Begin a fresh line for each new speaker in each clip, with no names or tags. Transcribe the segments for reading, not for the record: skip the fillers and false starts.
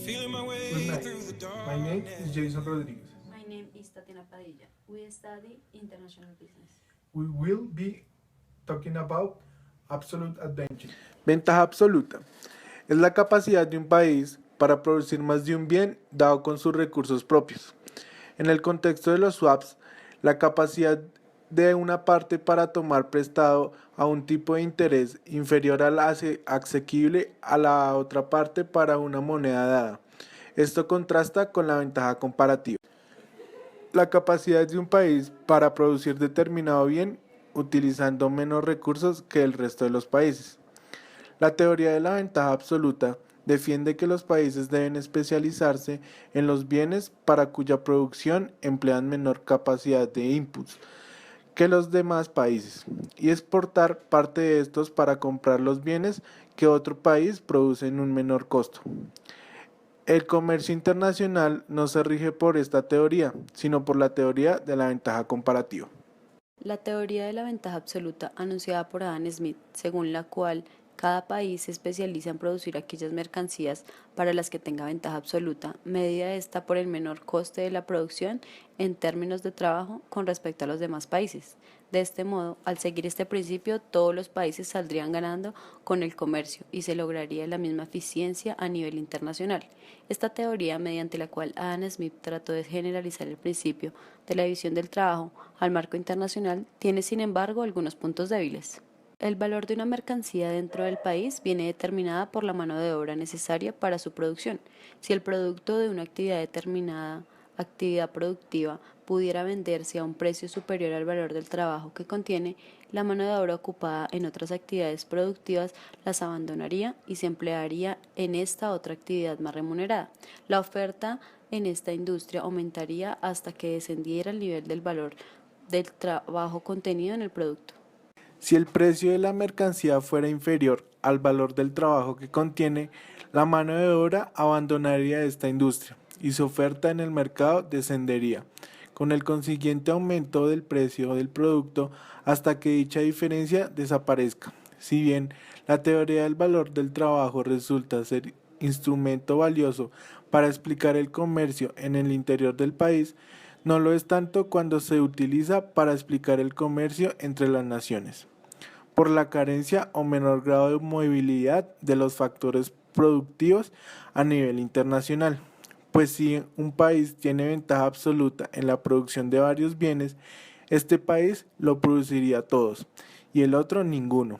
Good night. My name is Jason Rodriguez.
My name is Tatiana Padilla. We study international business.
We will be talking about absolute advantage.
Ventaja absoluta. Es la capacidad de un país para producir más de un bien dado con sus recursos propios. En el contexto de los swaps, la capacidad de una parte para tomar prestado a un tipo de interés inferior al asequible a la otra parte para una moneda dada. Esto contrasta con la ventaja comparativa. La capacidad de un país para producir determinado bien utilizando menos recursos que el resto de los países. La teoría de la ventaja absoluta defiende que los países deben especializarse en los bienes para cuya producción emplean menor capacidad de inputs que los demás países y exportar parte de estos para comprar los bienes que otro país produce en un menor costo. El comercio internacional no se rige por esta teoría, sino por la teoría de la ventaja comparativa.
La teoría de la ventaja absoluta anunciada por Adam Smith, según la cual cada país se especializa en producir aquellas mercancías para las que tenga ventaja absoluta, medida esta por el menor coste de la producción en términos de trabajo con respecto a los demás países. De este modo, al seguir este principio, todos los países saldrían ganando con el comercio y se lograría la misma eficiencia a nivel internacional. Esta teoría, mediante la cual Adam Smith trató de generalizar el principio de la división del trabajo al marco internacional, tiene sin embargo algunos puntos débiles. El valor de una mercancía dentro del país viene determinada por la mano de obra necesaria para su producción. Si el producto de una actividad productiva, pudiera venderse a un precio superior al valor del trabajo que contiene, la mano de obra ocupada en otras actividades productivas las abandonaría y se emplearía en esta otra actividad más remunerada. La oferta en esta industria aumentaría hasta que descendiera el nivel del valor del trabajo contenido en el producto.
Si el precio de la mercancía fuera inferior al valor del trabajo que contiene, la mano de obra abandonaría esta industria y su oferta en el mercado descendería, con el consiguiente aumento del precio del producto hasta que dicha diferencia desaparezca. Si bien la teoría del valor del trabajo resulta ser instrumento valioso para explicar el comercio en el interior del país, no lo es tanto cuando se utiliza para explicar el comercio entre las naciones, por la carencia o menor grado de movilidad de los factores productivos a nivel internacional. Pues si un país tiene ventaja absoluta en la producción de varios bienes, este país lo produciría todos y el otro ninguno.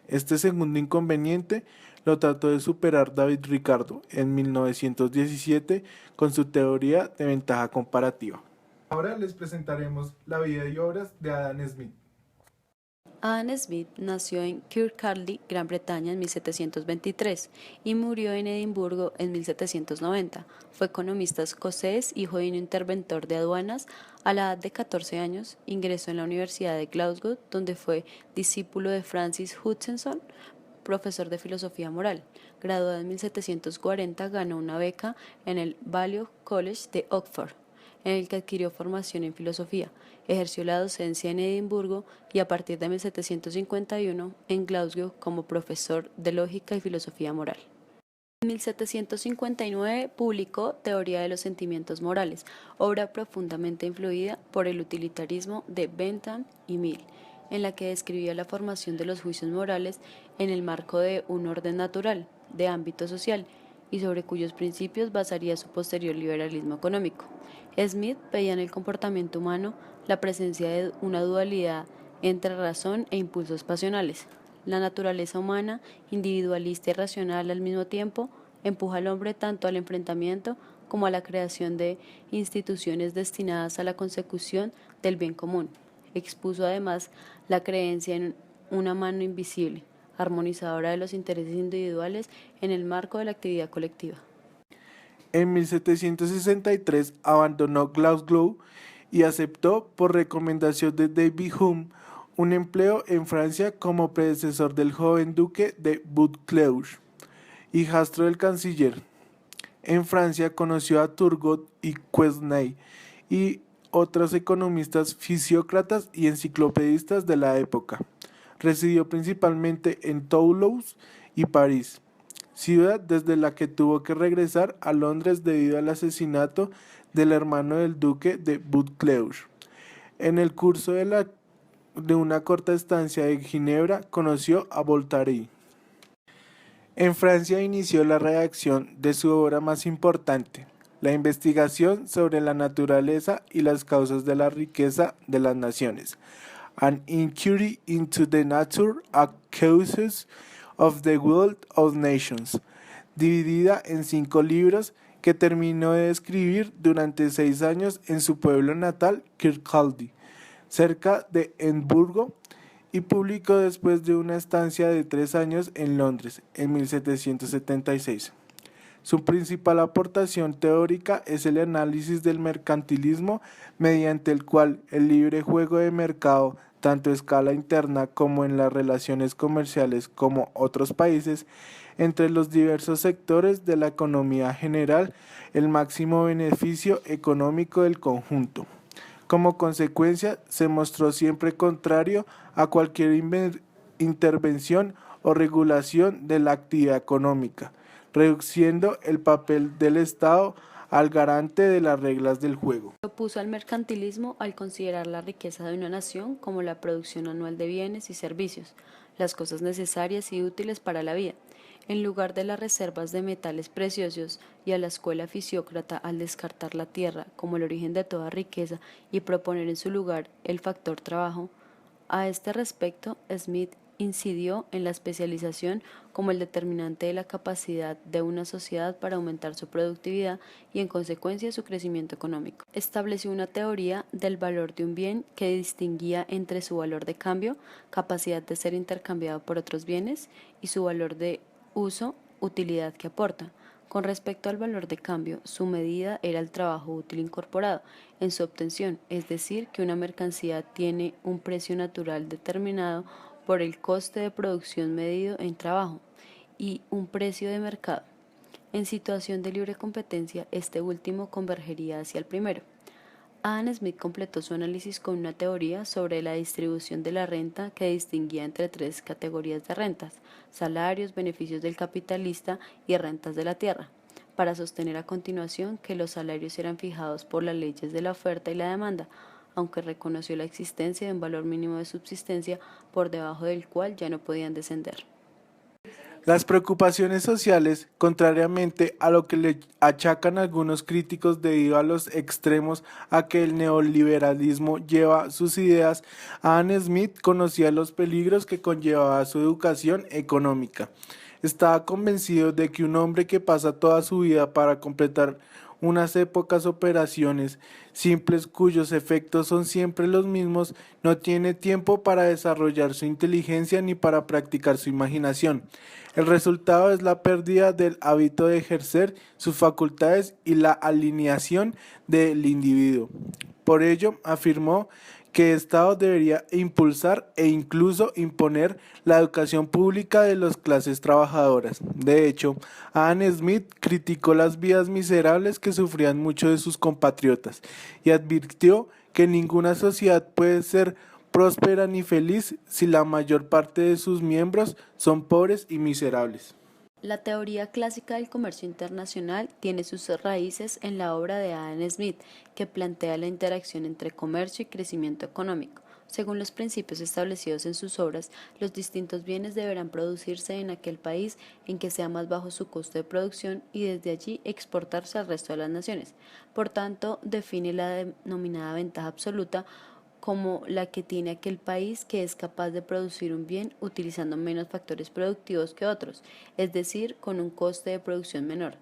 Este segundo inconveniente lo trató de superar David Ricardo en 1917 con su teoría de ventaja comparativa.
Ahora les presentaremos la vida y obras de Adam Smith.
Adam Smith nació en Kirkcaldy, Gran Bretaña, en 1723 y murió en Edimburgo en 1790. Fue economista escocés, hijo de un interventor de aduanas. A la edad de 14 años, ingresó en la Universidad de Glasgow, donde fue discípulo de Francis Hutcheson, profesor de filosofía moral. Graduado en 1740, ganó una beca en el Balliol College de Oxford, en el que adquirió formación en filosofía. Ejerció la docencia en Edimburgo y a partir de 1751 en Glasgow como profesor de lógica y filosofía moral. En 1759 publicó Teoría de los sentimientos morales, obra profundamente influida por el utilitarismo de Bentham y Mill, en la que describía la formación de los juicios morales en el marco de un orden natural, de ámbito social, y sobre cuyos principios basaría su posterior liberalismo económico. Smith veía en el comportamiento humano la presencia de una dualidad entre razón e impulsos pasionales. La naturaleza humana, individualista y racional al mismo tiempo, empuja al hombre tanto al enfrentamiento como a la creación de instituciones destinadas a la consecución del bien común. Expuso además la creencia en una mano invisible, armonizadora de los intereses individuales en el marco de la actividad colectiva.
En 1763 abandonó Glasgow y aceptó, por recomendación de David Hume, un empleo en Francia como predecesor del joven duque de Buccleuch, hijastro del canciller. En Francia conoció a Turgot y Quesnay y otros economistas, fisiócratas y enciclopedistas de la época. Residió principalmente en Toulouse y París. ciudad desde la que tuvo que regresar a Londres debido al asesinato del hermano del duque de Buccleuch. En el curso de una corta estancia en Ginebra conoció a Voltaire. En Francia inició la redacción de su obra más importante, la investigación sobre la naturaleza y las causas de la riqueza de las naciones, An Inquiry into the Nature and Causes of the Wealth of Nations, dividida en 5 libros que terminó de escribir durante 6 años en su pueblo natal, Kirkcaldy, cerca de Edimburgo, y publicó después de una estancia de 3 años en Londres, en 1776. Su principal aportación teórica es el análisis del mercantilismo, mediante el cual el libre juego de mercado, tanto a escala interna como en las relaciones comerciales como otros países, entre los diversos sectores de la economía general, el máximo beneficio económico del conjunto. Como consecuencia, se mostró siempre contrario a cualquier intervención o regulación de la actividad económica, reduciendo el papel del Estado al garante de las reglas del juego.
Se opuso al mercantilismo al considerar la riqueza de una nación como la producción anual de bienes y servicios, las cosas necesarias y útiles para la vida, en lugar de las reservas de metales preciosos, y a la escuela fisiócrata al descartar la tierra como el origen de toda riqueza y proponer en su lugar el factor trabajo. A este respecto, Smith incidió en la especialización como el determinante de la capacidad de una sociedad para aumentar su productividad y en consecuencia su crecimiento económico. Estableció una teoría del valor de un bien que distinguía entre su valor de cambio, capacidad de ser intercambiado por otros bienes, y su valor de uso, utilidad que aporta. Con respecto al valor de cambio, su medida era el trabajo útil incorporado en su obtención, es decir, que una mercancía tiene un precio natural determinado por el coste de producción medido en trabajo, y un precio de mercado. En situación de libre competencia, este último convergería hacia el primero. Adam Smith completó su análisis con una teoría sobre la distribución de la renta que distinguía entre 3 categorías de rentas: salarios, beneficios del capitalista y rentas de la tierra, para sostener a continuación que los salarios eran fijados por las leyes de la oferta y la demanda, aunque reconoció la existencia de un valor mínimo de subsistencia por debajo del cual ya no podían descender.
Las preocupaciones sociales, contrariamente a lo que le achacan algunos críticos debido a los extremos a que el neoliberalismo lleva sus ideas, Adam Smith conocía los peligros que conllevaba su educación económica. Estaba convencido de que un hombre que pasa toda su vida para completar unas épocas operaciones simples cuyos efectos son siempre los mismos, no tiene tiempo para desarrollar su inteligencia ni para practicar su imaginación. El resultado es la pérdida del hábito de ejercer sus facultades y la alineación del individuo. Por ello, afirmó que el Estado debería impulsar e incluso imponer la educación pública de las clases trabajadoras. De hecho, Adam Smith criticó las vidas miserables que sufrían muchos de sus compatriotas y advirtió que ninguna sociedad puede ser próspera ni feliz si la mayor parte de sus miembros son pobres y miserables.
La teoría clásica del comercio internacional tiene sus raíces en la obra de Adam Smith, que plantea la interacción entre comercio y crecimiento económico. Según los principios establecidos en sus obras, los distintos bienes deberán producirse en aquel país en que sea más bajo su costo de producción y desde allí exportarse al resto de las naciones. Por tanto, define la denominada ventaja absoluta como la que tiene aquel país que es capaz de producir un bien utilizando menos factores productivos que otros, es decir, con un coste de producción menor.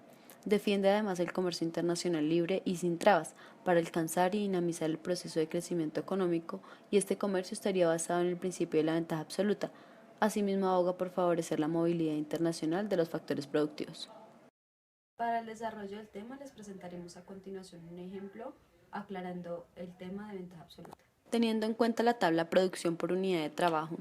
Defiende además el comercio internacional libre y sin trabas para alcanzar y dinamizar el proceso de crecimiento económico, y este comercio estaría basado en el principio de la ventaja absoluta. Asimismo, aboga por favorecer la movilidad internacional de los factores productivos. Para el desarrollo del tema les presentaremos a continuación un ejemplo aclarando el tema de ventaja absoluta. Teniendo en cuenta la tabla producción por unidad de trabajo,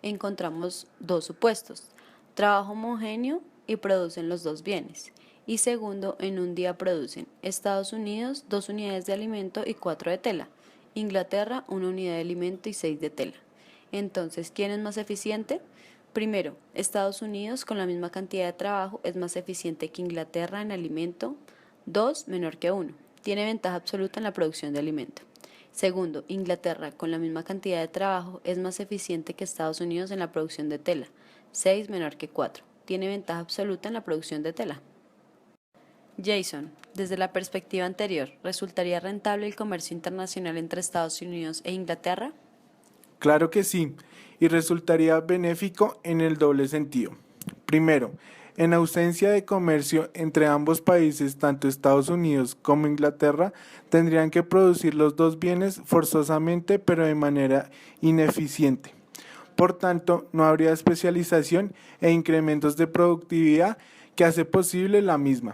encontramos 2 supuestos: trabajo homogéneo y producen los 2 bienes, y segundo, en un día producen Estados Unidos 2 unidades de alimento y 4 de tela, Inglaterra 1 unidad de alimento y 6 de tela. Entonces, ¿quién es más eficiente? Primero, Estados Unidos con la misma cantidad de trabajo es más eficiente que Inglaterra en alimento. 2, menor que 1. Tiene ventaja absoluta en la producción de alimento. Segundo, Inglaterra con la misma cantidad de trabajo es más eficiente que Estados Unidos en la producción de tela. 6, menor que 4. Tiene ventaja absoluta en la producción de tela. Jason, desde la perspectiva anterior, ¿resultaría rentable el comercio internacional entre Estados Unidos e Inglaterra?
Claro que sí, y resultaría benéfico en el doble sentido. Primero, en ausencia de comercio entre ambos países, tanto Estados Unidos como Inglaterra tendrían que producir los dos bienes forzosamente, pero de manera ineficiente. Por tanto, no habría especialización e incrementos de productividad que hace posible la misma.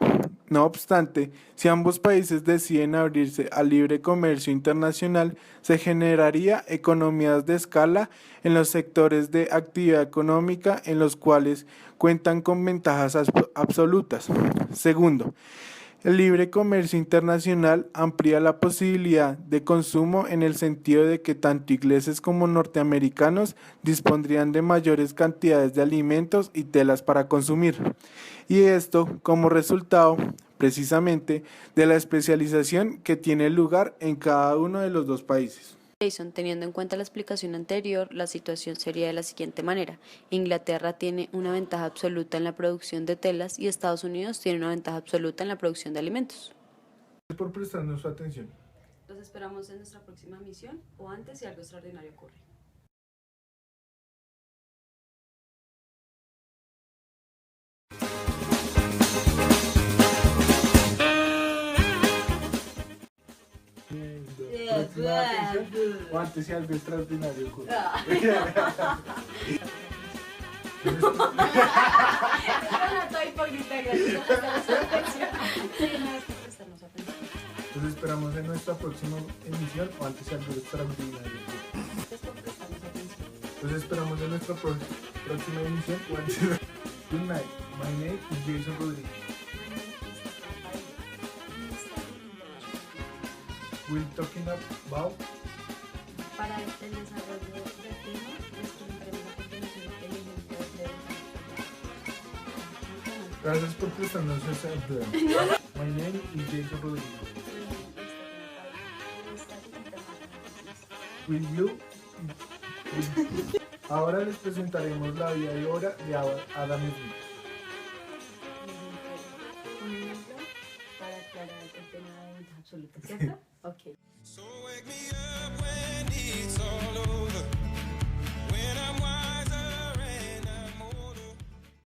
No obstante, si ambos países deciden abrirse al libre comercio internacional, se generaría economías de escala en los sectores de actividad económica en los cuales cuentan con ventajas absolutas. Segundo, el libre comercio internacional amplía la posibilidad de consumo en el sentido de que tanto ingleses como norteamericanos dispondrían de mayores cantidades de alimentos y telas para consumir. Y esto como resultado, precisamente, de la especialización que tiene lugar en cada uno de los dos países.
Jason, teniendo en cuenta la explicación anterior, la situación sería de la siguiente manera. Inglaterra tiene una ventaja absoluta en la producción de telas y Estados Unidos tiene una ventaja absoluta en la producción de alimentos.
Gracias por prestarnos su atención.
Los esperamos en nuestra próxima misión o antes si algo extraordinario ocurre.
Próxima atención, o antes si algo extraordinario ocurre.
Los esperamos en nuestra próxima emisión o antes si algo extraordinario ocurre. Los esperamos en nuestra próxima emisión o antes. Good night. My name is Jason Rodriguez. We're talking about
Para el desarrollo del clima, les presentaremos a continuación el ejemplo de
Gracias por prestarnos esa ayuda. My name is Jason Rodriguez. With you. Ahora les presentaremos la vida y obra de Adam Smith.